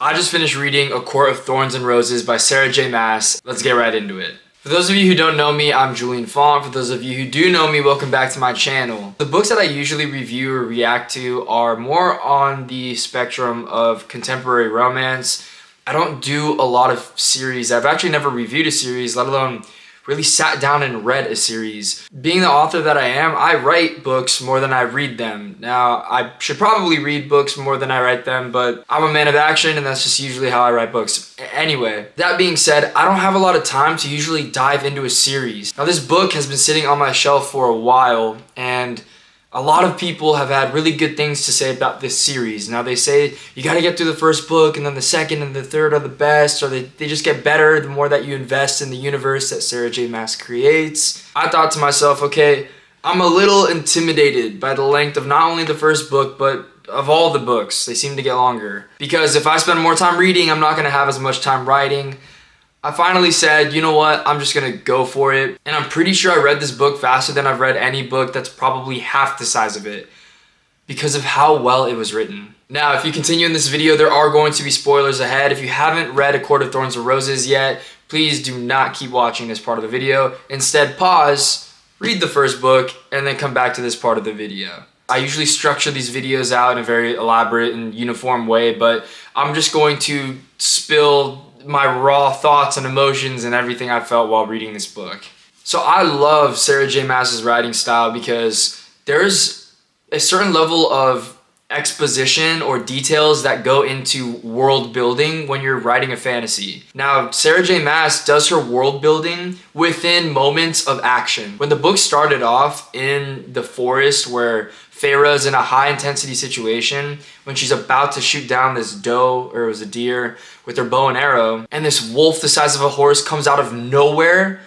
I just finished reading A Court of Thorns and Roses by Sarah J Maas. Let's get right into it. For those of you who don't know me, I'm Julian. For those of you who do know me, welcome back to my channel. The books that I usually review or react to are more on the spectrum of contemporary romance. I don't do a lot of series. I've actually never reviewed a series, let alone really sat down and read a series. Being the author that I am, I write books more than I read them. Now, I should probably read books more than I write them, but I'm a man of action and that's just usually how I write books. Anyway, that being said, I don't have a lot of time to usually dive into a series. Now, this book has been sitting on my shelf for a while, and a lot of people have had really good things to say about this series. Now, they say you gotta get through the first book and then the second and the third are the best, or they just get better the more that you invest in the universe that Sarah J Maas creates. I thought to myself, okay, I'm a little intimidated by the length of not only the first book, but of all the books. They seem to get longer. Because if I spend more time reading, I'm not gonna have as much time writing. I finally said, you know what, I'm just gonna go for it. And I'm pretty sure I read this book faster than I've read any book that's probably half the size of it, because of how well it was written. Now, if you continue in this video, there are going to be spoilers ahead. If you haven't read A Court of Thorns and Roses yet, please do not keep watching this part of the video. Instead, pause, read the first book, and then come back to this part of the video. I usually structure these videos out in a very elaborate and uniform way, but I'm just going to spill my raw thoughts and emotions and everything I felt while reading this book. So I love Sarah J Maas's writing style because there's a certain level of exposition or details that go into world building when you're writing a fantasy. Now, Sarah J Maas does her world building within moments of action. When the book started off in the forest where Farah's in a high intensity situation, when she's about to shoot down this doe, or it was a deer, with her bow and arrow, and this wolf the size of a horse comes out of nowhere,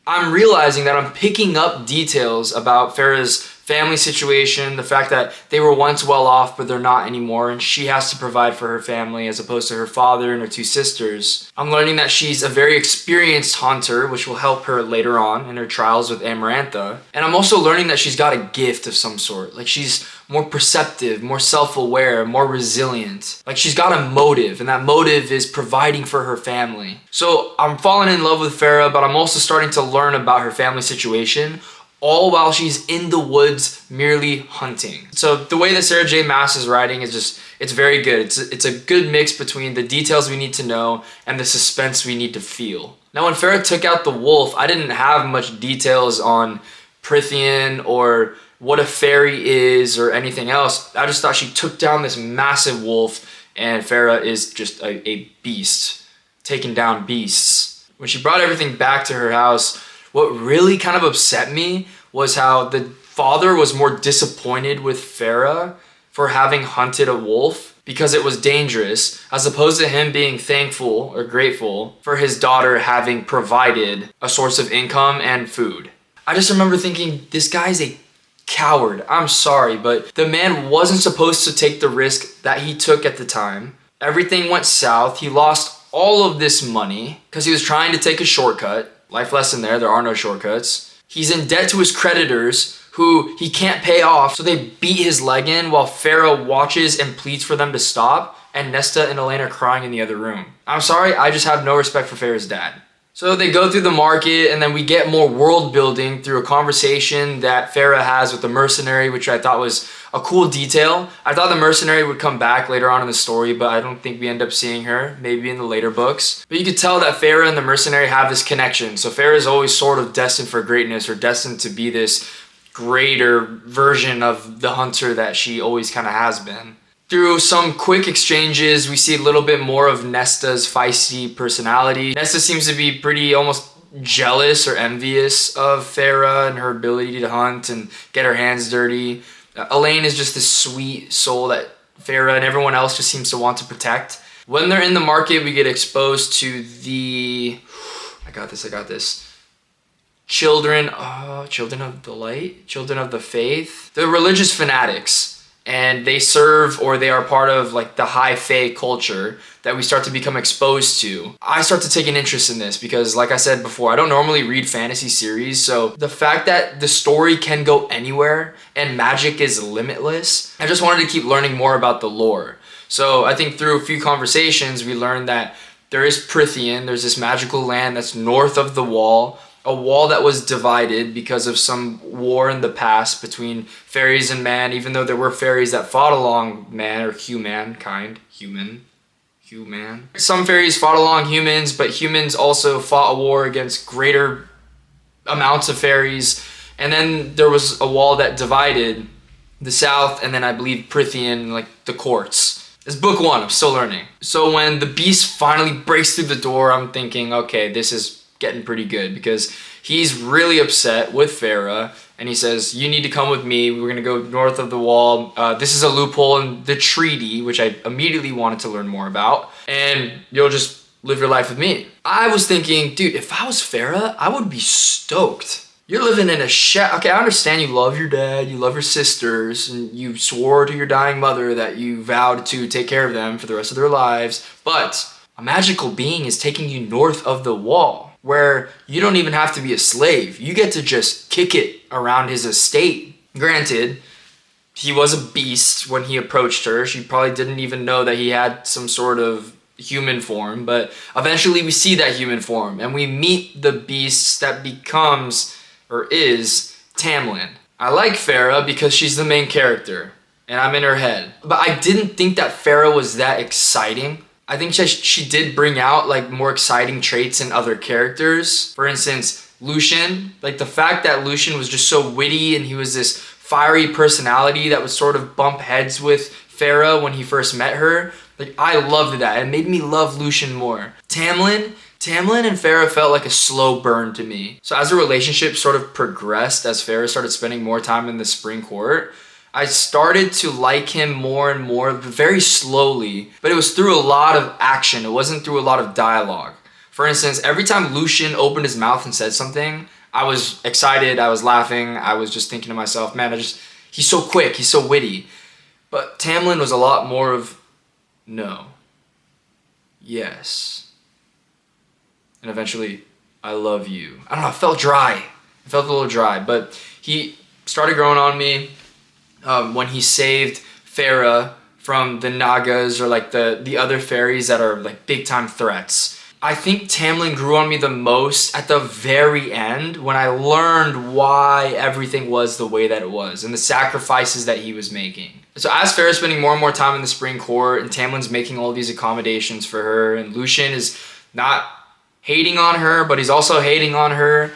I'm realizing that I'm picking up details about Farah's family situation, the fact that they were once well off but they're not anymore, and she has to provide for her family as opposed to her father and her two sisters. I'm learning that she's a very experienced hunter, which will help her later on in her trials with Amarantha. And I'm also learning that she's got a gift of some sort. Like, she's more perceptive, more self-aware, more resilient. Like, she's got a motive, and that motive is providing for her family. So I'm falling in love with Farah, but I'm also starting to learn about her family situation, all while she's in the woods merely hunting. So the way that Sarah J Maas is writing is just, it's very good. It's a good mix between the details we need to know and the suspense we need to feel. Now, when Farah took out the wolf, I didn't have much details on Prithian or what a fairy is or anything else. I just thought she took down this massive wolf, and Farah is just a beast, taking down beasts. When she brought everything back to her house, what really kind of upset me was how the father was more disappointed with Farah for having hunted a wolf because it was dangerous, as opposed to him being thankful or grateful for his daughter having provided a source of income and food. I just remember thinking, this guy's a coward. I'm sorry, but the man wasn't supposed to take the risk that he took at the time. Everything went south. He lost all of this money because he was trying to take a shortcut. Life lesson there are no shortcuts. He's in debt to his creditors who he can't pay off, so they beat his leg in while Farah watches and pleads for them to stop, and Nesta and Elaine are crying in the other room. I'm sorry, I just have no respect for Farah's dad. So they go through the market, and then we get more world building through a conversation that Farah has with the mercenary, which I thought was a cool detail. I thought the mercenary would come back later on in the story, but I don't think we end up seeing her, maybe in the later books. But you could tell that Farah and the mercenary have this connection. So Farah is always sort of destined for greatness, or destined to be this greater version of the hunter that she always kind of has been. Through some quick exchanges, we see a little bit more of Nesta's feisty personality. Nesta seems to be pretty almost jealous or envious of Farah and her ability to hunt and get her hands dirty. Elaine is just this sweet soul that Farah and everyone else just seems to want to protect. When they're in the market, we get exposed to the... I got this. Children of the light? Children of the faith? The religious fanatics. And they serve, or they are part of, like, the high fae culture that we start to become exposed to. I start to take an interest in this because, like I said before, I don't normally read fantasy series, so the fact that the story can go anywhere and magic is limitless, I just wanted to keep learning more about the lore. So I think through a few conversations, we learned that there is Prithian, there's this magical land that's north of the wall, a wall that was divided because of some war in the past between fairies and man, even though there were fairies that fought along man or human. Some fairies fought along humans, but humans also fought a war against greater amounts of fairies. And then there was a wall that divided the south, and then I believe Prithian, like the courts. It's book 1, I'm still learning. So when the beast finally breaks through the door, I'm thinking, okay, this is getting pretty good, because he's really upset with Farah, and he says, you need to come with me. We're gonna go north of the wall. This is a loophole in the treaty, which I immediately wanted to learn more about, and you'll just live your life with me. I was thinking, dude, if I was Farah, I would be stoked. You're living in a shack. Okay, I understand you love your dad, you love your sisters, and you swore to your dying mother that you vowed to take care of them for the rest of their lives, but a magical being is taking you north of the wall, where you don't even have to be a slave. You get to just kick it around his estate. Granted, he was a beast when he approached her. She probably didn't even know that he had some sort of human form, but eventually we see that human form, and we meet the beast that becomes, or is, Tamlin. I like Farah because she's the main character, and I'm in her head. But I didn't think that Farah was that exciting. I think she did bring out like more exciting traits in other characters. For instance, Lucian. Like the fact that Lucian was just so witty and he was this fiery personality that would sort of bump heads with Farah when he first met her. Like I loved that. It made me love Lucian more. Tamlin and Farah felt like a slow burn to me. So as the relationship sort of progressed, as Farah started spending more time in the Spring Court, I started to like him more and more, very slowly, but it was through a lot of action. It wasn't through a lot of dialogue. For instance, every time Lucian opened his mouth and said something, I was excited, I was laughing, I was just thinking to myself, man, he's so quick, he's so witty. But Tamlin was a lot more of, no, yes, and eventually, I love you. I don't know, it felt dry. It felt a little dry, but he started growing on me. When he saved Farah from the Nagas, or like the other fairies that are like big time threats. I think Tamlin grew on me the most at the very end, when I learned why everything was the way that it was and the sacrifices that he was making. So as Farah's spending more and more time in the Spring Court, and Tamlin's making all these accommodations for her, and Lucian is not hating on her, but he's also hating on her,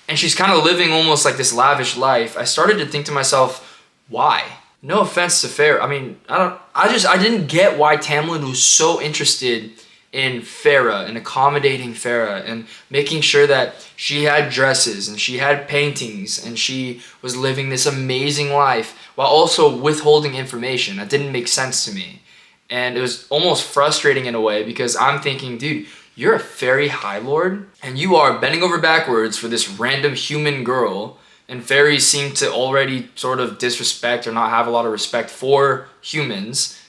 and she's kind of living almost like this lavish life, I started to think to myself, why? No offense to Farah. I mean, I didn't get why Tamlin was so interested in Farah and accommodating Farah and making sure that she had dresses and she had paintings and she was living this amazing life while also withholding information. That didn't make sense to me. And it was almost frustrating in a way, because I'm thinking, dude, you're a fairy high lord and you are bending over backwards for this random human girl. And fairies seem to already sort of disrespect or not have a lot of respect for humans.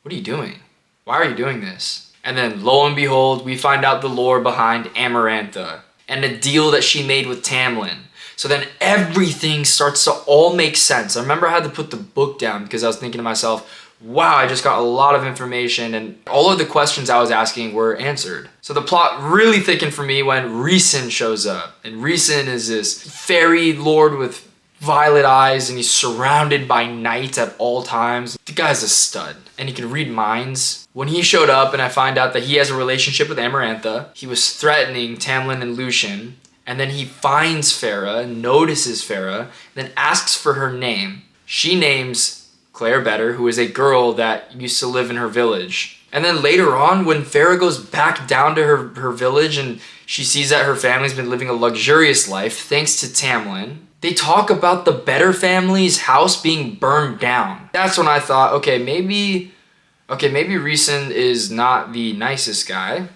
What are you doing? Why are you doing this? And then lo and behold, we find out the lore behind Amarantha and the deal that she made with Tamlin. So then everything starts to all make sense. I remember I had to put the book down because I was thinking to myself, wow, I just got a lot of information and all of the questions I was asking were answered. So the plot really thickened for me when Rhysand shows up. And Rhysand is this fairy lord with violet eyes, and he's surrounded by knights at all times. The guy's a stud, and he can read minds. When he showed up and I find out that he has a relationship with Amarantha, he was threatening Tamlin and Lucian, and then he finds Farah, notices Farah, then asks for her name. She names Claire Better, who is a girl that used to live in her village. And then later on, when Farah goes back down to her village and she sees that her family's been living a luxurious life thanks to Tamlin, they talk about the Better family's house being burned down. That's when I thought, okay, maybe Rhysand is not the nicest guy,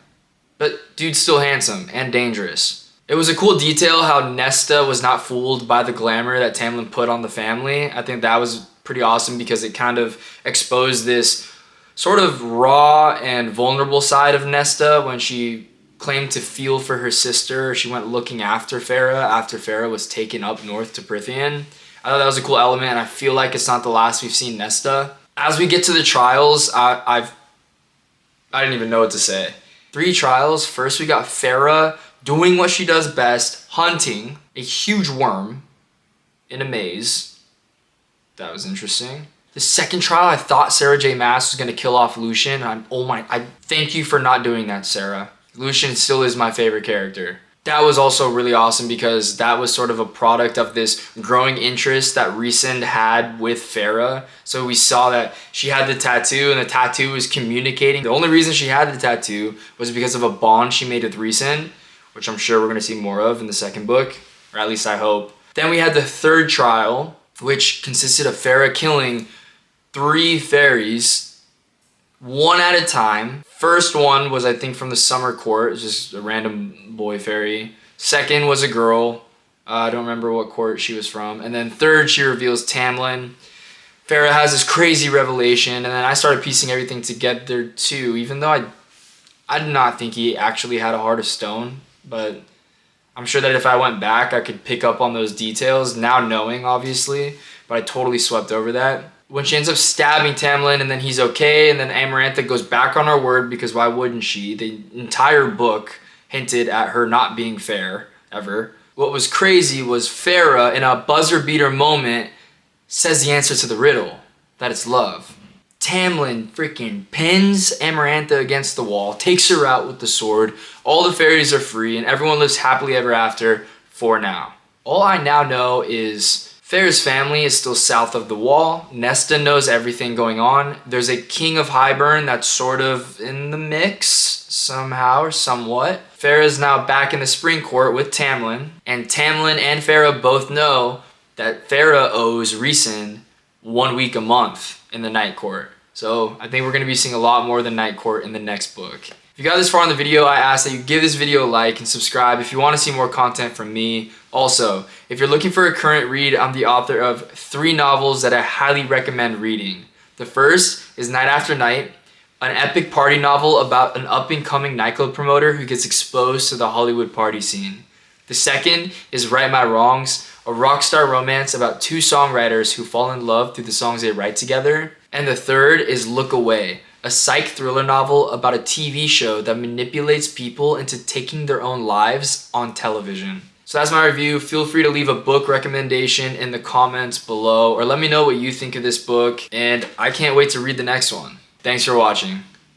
but dude's still handsome and dangerous. It was a cool detail how Nesta was not fooled by the glamour that Tamlin put on the family. I think that was pretty awesome because it kind of exposed this sort of raw and vulnerable side of Nesta when she claimed to feel for her sister. She went looking after Farah was taken up north to Prithian. I thought that was a cool element, and I feel like it's not the last we've seen Nesta. As we get to the trials, I didn't even know what to say. 3 trials. First, we got Farah doing what she does best, hunting a huge worm in a maze. That was interesting. The second trial, I thought Sarah J Maas was going to kill off Lucian. I thank you for not doing that, Sarah. Lucian still is my favorite character. That was also really awesome because that was sort of a product of this growing interest that Rhysand had with Farah. So we saw that she had the tattoo and the tattoo was communicating. The only reason she had the tattoo was because of a bond she made with Rhysand, which I'm sure we're going to see more of in the second book, or at least I hope. Then we had the third trial, which consisted of Farah killing 3 fairies, one at a time. First one was, I think, from the summer court. It was just a random boy fairy. Second was a girl. I don't remember what court she was from. And then third, she reveals Tamlin. Farah has this crazy revelation, and then I started piecing everything together too, even though I did not think he actually had a heart of stone, but I'm sure that if I went back, I could pick up on those details, now knowing, obviously, but I totally swept over that. When she ends up stabbing Tamlin and then he's okay, and then Amarantha goes back on her word because why wouldn't she? The entire book hinted at her not being fair, ever. What was crazy was Farah, in a buzzer beater moment, says the answer to the riddle, that it's love. Tamlin freaking pins Amarantha against the wall, takes her out with the sword, all the fairies are free, and everyone lives happily ever after for now. All I now know is Farah's family is still south of the wall. Nesta knows everything going on. There's a king of Highburn that's sort of in the mix somehow or somewhat. Farah's now back in the spring court with Tamlin, and Tamlin and Farah both know that Farah owes Rhysand 1 week a month in the night court. So I think we're going to be seeing a lot more than night court in the next book. If you got this far in the video, I ask that you give this video a like and subscribe if you want to see more content from me. Also, if you're looking for a current read, I'm the author of 3 novels that I highly recommend reading. The first is Night After Night, an epic party novel about an up-and-coming nightclub promoter who gets exposed to the Hollywood party scene. The second is Right My Wrongs, a rock star romance about 2 songwriters who fall in love through the songs they write together. And the third is Look Away, a psych thriller novel about a TV show that manipulates people into taking their own lives on television. So that's my review. Feel free to leave a book recommendation in the comments below, or let me know what you think of this book, and I can't wait to read the next one. Thanks for watching.